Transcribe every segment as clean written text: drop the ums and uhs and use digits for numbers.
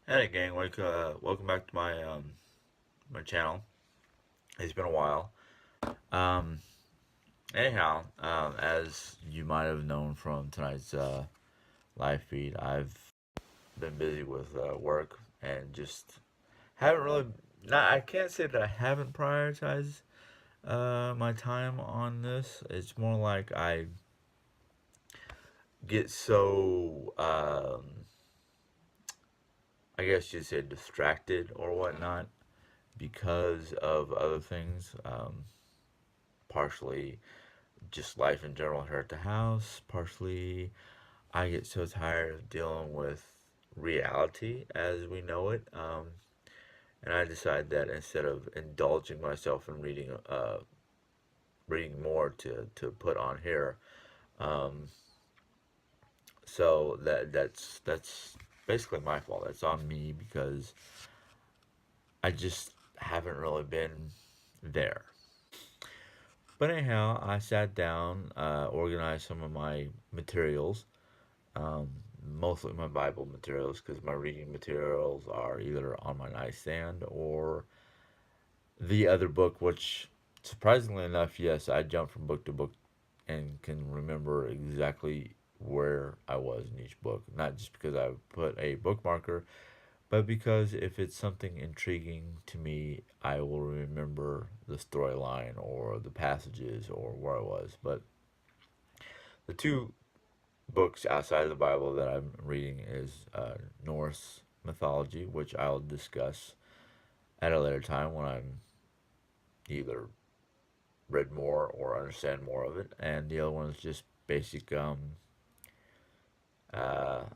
Hey gang, welcome back to my channel. It's been a while. Um, as you might have known from tonight's live feed, I've been busy with work and just haven't really. Not, I can't say that I haven't prioritized my time on this. It's more like I get so I guess you'd say distracted or whatnot because of other things. Partially just life in general here at the house. Partially, I get so tired of dealing with reality as we know it. And I decide that instead of indulging myself in reading more to put on here, um, so that's basically my fault. That's on me because I just haven't really been there. But anyhow, I sat down, organized some of my materials, um, mostly my Bible materials, because my reading materials are either on my nightstand or the other book, which surprisingly enough, yes, I jump from book to book and can remember exactly where I was in each book. Not just because I put a bookmarker, but because if it's something intriguing to me, I will remember the storyline or the passages or where I was. But the two books outside of the Bible that I'm reading is Norse mythology, which I'll discuss at a later time when I'm either read more or understand more of it, and the other one is just basic.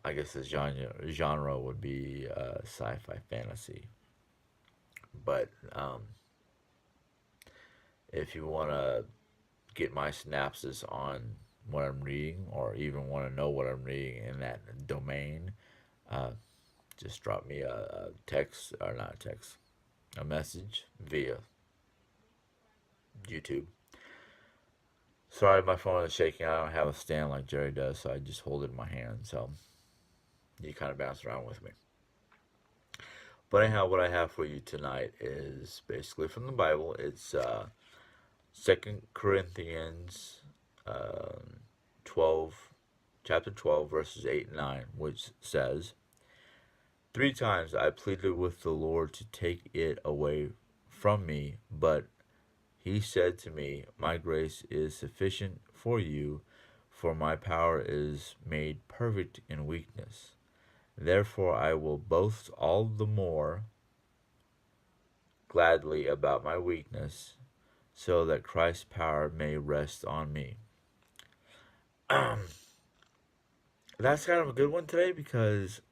I guess the genre would be sci-fi fantasy. But if you want to get my synopsis on what I'm reading, or even want to know what I'm reading in that domain, uh, just drop me a text, or not a text, a message via YouTube. Sorry, my phone is shaking. I don't have a stand like Jerry does, so I just hold it in my hand. So you kind of bounce around with me. But anyhow, what I have for you tonight is basically from the Bible. It's 2 Corinthians 12, chapter 12, verses 8 and 9, which says, 3 times I pleaded with the Lord to take it away from me, but he said to me, my grace is sufficient for you, for my power is made perfect in weakness. Therefore I will boast all the more gladly about my weakness, so that Christ's power may rest on me. That's kind of a good one today because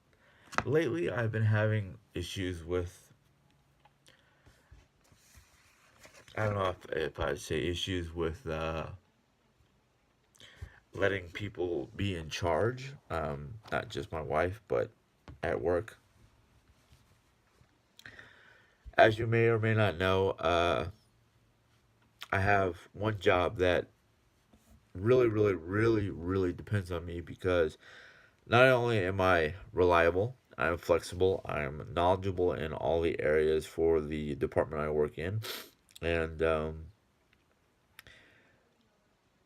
lately I've been having issues with, I don't know if I'd say issues with letting people be in charge. Not just my wife, but at work. As you may or may not know, I have one job that really depends on me because not only am I reliable, I'm flexible, I'm knowledgeable in all the areas for the department I work in, and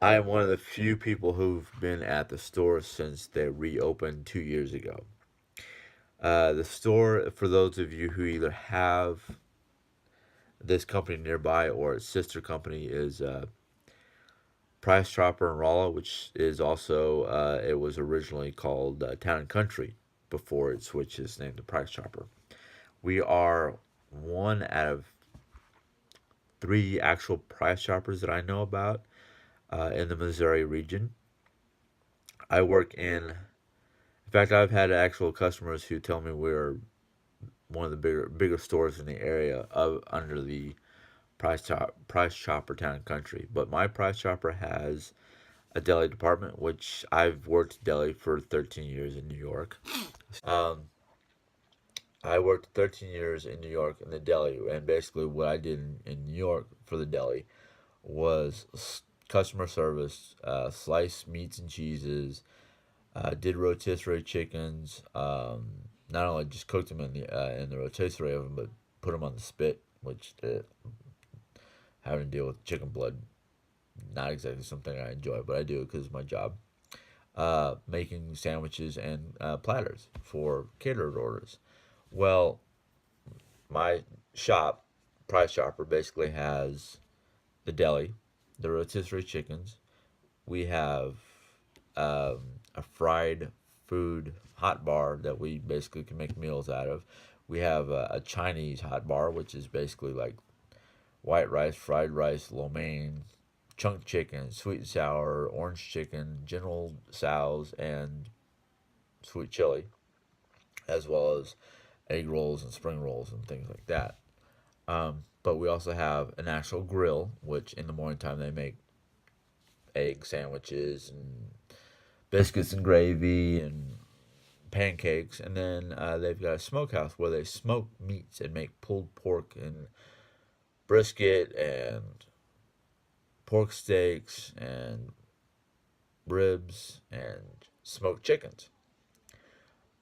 I am one of the few people who've been at the store since they reopened 2 years ago. The store, for those of you who either have this company nearby or its sister company, is Price Chopper and Rolla, which is also, it was originally called Town and Country before it switched its name to Price Chopper. We are one out of three actual Price Choppers that I know about in the Missouri region. I work in fact, I've had actual customers who tell me we're one of the bigger stores in the area of under the Price Chopper Town and Country. But my Price Chopper has a deli department, which I've worked deli for 13 years in New York. Um, I worked 13 years in New York in the deli, and basically what I did in New York for the deli was customer service, sliced meats and cheeses, did rotisserie chickens, not only just cooked them in the rotisserie oven, but put them on the spit, which having to deal with chicken blood, not exactly something I enjoy, but I do it because it's my job. Making sandwiches and platters for catered orders. Well, my shop, Price Chopper, basically has the deli, the rotisserie chickens. We have um, a fried food hot bar that we basically can make meals out of. We have a Chinese hot bar, which is basically like white rice, fried rice, lo mein, chunk chicken, sweet and sour, orange chicken, General Tso's, and sweet chili, as well as egg rolls and spring rolls and things like that. But we also have an actual grill, which in the morning time they make egg sandwiches and biscuits and gravy and pancakes. And then they've got a smokehouse where they smoke meats and make pulled pork and brisket and pork steaks and ribs and smoked chickens.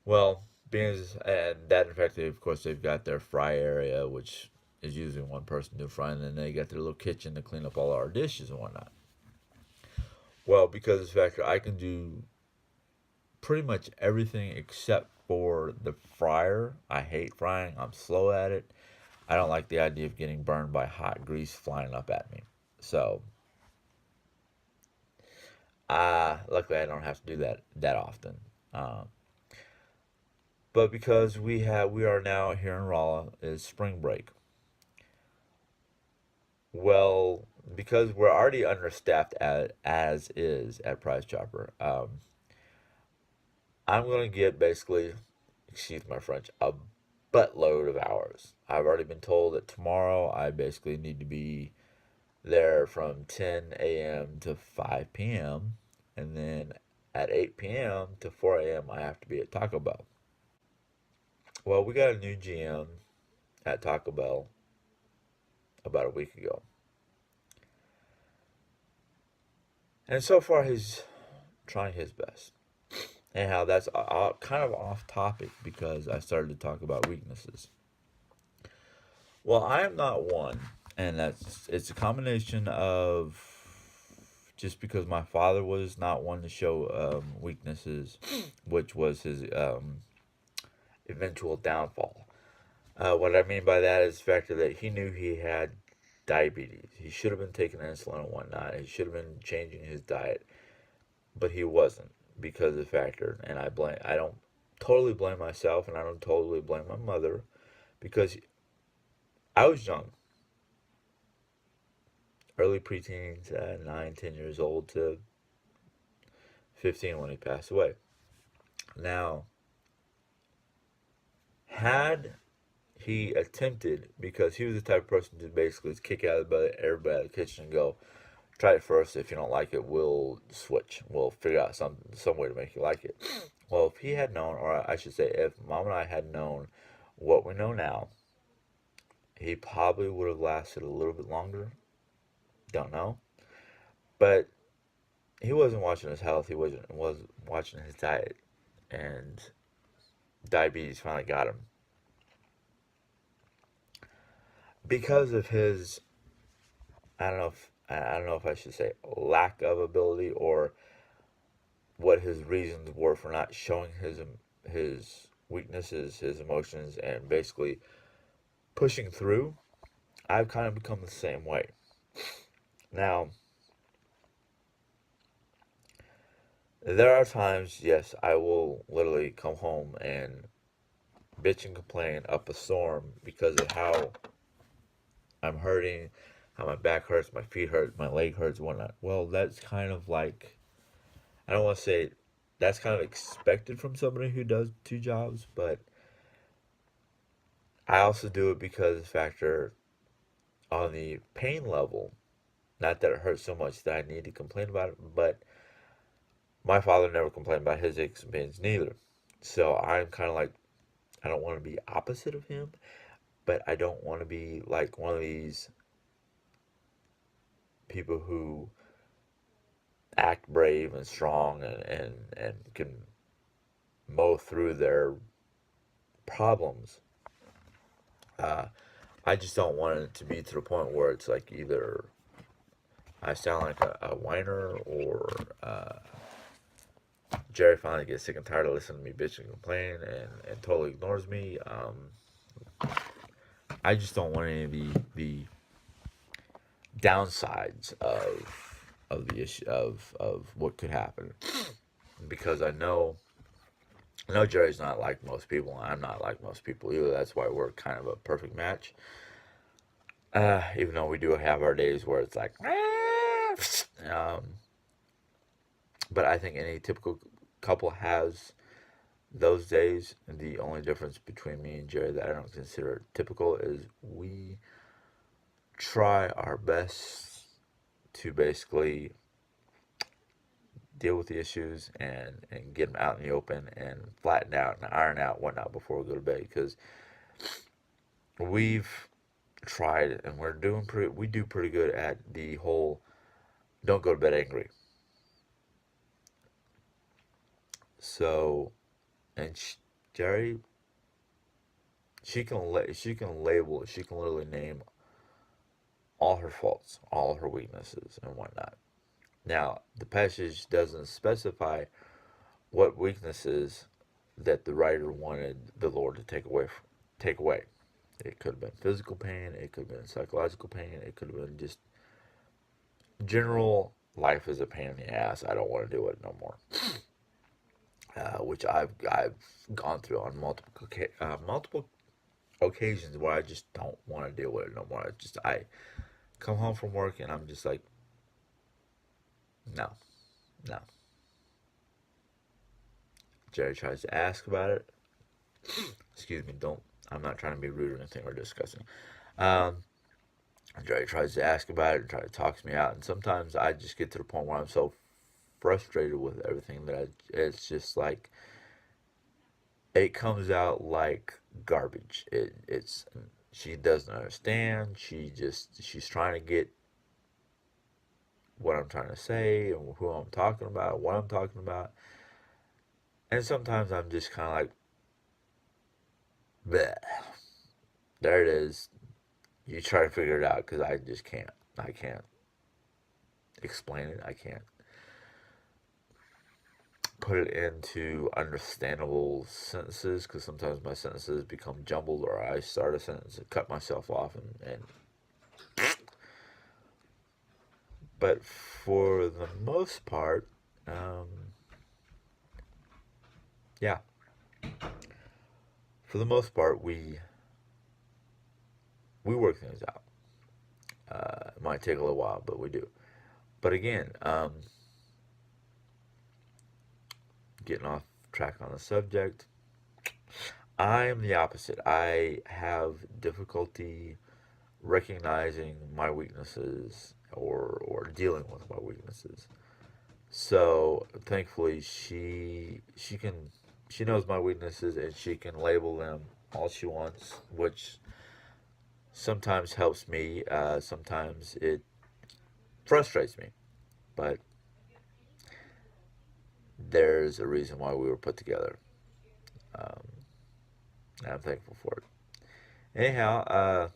Well, being as, and that in fact, of course, they've got their fry area, which is usually one person do fry, and then they got their little kitchen to clean up all our dishes and whatnot. Well, because of the fact that I can do pretty much everything except for the fryer. I hate frying. I'm slow at it. I don't like the idea of getting burned by hot grease flying up at me. So, luckily I don't have to do that often. Um, but because we are now here in Rolla is spring break. Well, because we're already understaffed as is at Price Chopper, I'm going to get basically, excuse my French, a buttload of hours. I've already been told that tomorrow I basically need to be there from 10 a.m. to 5 p.m. And then at 8 p.m. to 4 a.m. I have to be at Taco Bell. Well, we got a new GM at Taco Bell about a week ago. And so far he's trying his best. Anyhow, that's kind of off topic because I started to talk about weaknesses. Well, I am not one, and it's a combination of just because my father was not one to show weaknesses, which was his eventual downfall. What I mean by that is the fact that he knew he had diabetes. He should have been taking insulin and whatnot. He should have been changing his diet, but he wasn't because of the factor. And I don't totally blame myself, and I don't totally blame my mother because I was young, early preteens, 9, 10 years old to 15 when he passed away. Now, had he attempted, because he was the type of person to basically kick out everybody out of the kitchen and go, try it first. If you don't like it, we'll switch. We'll figure out some way to make you like it. Well, if he had known, or I should say, if Mom and I had known what we know now, he probably would have lasted a little bit longer. Don't know, but he wasn't watching his health. He was watching his diet, and diabetes finally got him because of his. I don't know if I should say lack of ability or what his reasons were for not showing his weaknesses, his emotions, and basically pushing through. I've kind of become the same way. Now, there are times, yes, I will literally come home and bitch and complain up a storm because of how I'm hurting, how my back hurts, my feet hurt, my leg hurts, whatnot. Well, that's kind of like, I don't want to say that's kind of expected from somebody who does two jobs, but I also do it because the factor on the pain level, not that it hurts so much that I need to complain about it, but my father never complained about his aches and pains neither. So I'm kind of like, I don't want to be opposite of him, but I don't want to be like one of these people who act brave and strong and can mow through their problems. Uh, I just don't want it to be to the point where it's like either I sound like a whiner or Jerry finally gets sick and tired of listening to me bitch and complain and totally ignores me. I just don't want any of the downsides of the issue of what could happen because I know Jerry's not like most people, and I'm not like most people either. That's why we're kind of a perfect match. Even though we do have our days where it's like, but I think any typical couple has those days. And the only difference between me and Jerry that I don't consider typical is we try our best to basically deal with the issues and get them out in the open and flatten out and iron out whatnot before we go to bed because we've tried and we do pretty good at the whole don't go to bed angry. So and Jerry, she can label it. She can literally name all her faults, all her weaknesses, and whatnot. Now the passage doesn't specify what weaknesses that the writer wanted the Lord to take away. It could have been physical pain. It could have been psychological pain. It could have been just general life is a pain in the ass. I don't want to do it no more. Which I've gone through on multiple occasions where I just don't want to deal with it no more. I come home from work and I'm just like, no, no. Jerry tries to ask about it. Excuse me, don't. I'm not trying to be rude or anything or disgusting. Um, Jerry tries to ask about it and try to talk me out, and sometimes I just get to the point where I'm so frustrated with everything that it's just like it comes out like garbage. It's she doesn't understand. She's trying to get what I'm trying to say and who I'm talking about, what I'm talking about, and sometimes I'm just kind of like, bleh. There it is. You try to figure it out because I just can't. I can't explain it. I can't put it into understandable sentences because sometimes my sentences become jumbled or I start a sentence and cut myself off and but for the most part, um, yeah, for the most part we work things out. It might take a little while, but we do. But again, getting off track on the subject, I am the opposite. I have difficulty recognizing my weaknesses or dealing with my weaknesses. So thankfully she knows my weaknesses and she can label them all she wants, which sometimes helps me. Sometimes it frustrates me, but there's a reason why we were put together, um, and I'm thankful for it. Anyhow,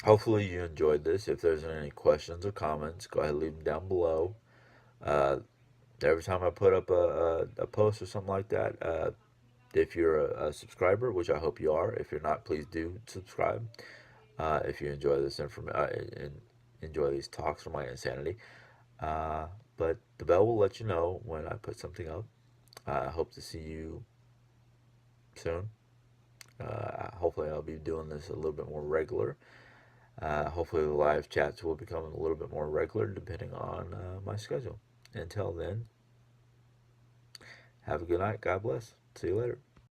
hopefully you enjoyed this. If there's any questions or comments, go ahead and leave them down below. Uh, every time I put up a post or something like that, if you're a subscriber, which I hope you are, if you're not, please do subscribe. If you enjoy this and enjoy these talks from my insanity, uh, but the bell will let you know when I put something up. I hope to see you soon. Hopefully, I'll be doing this a little bit more regular. Hopefully, the live chats will become a little bit more regular depending on my schedule. Until then, have a good night. God bless. See you later.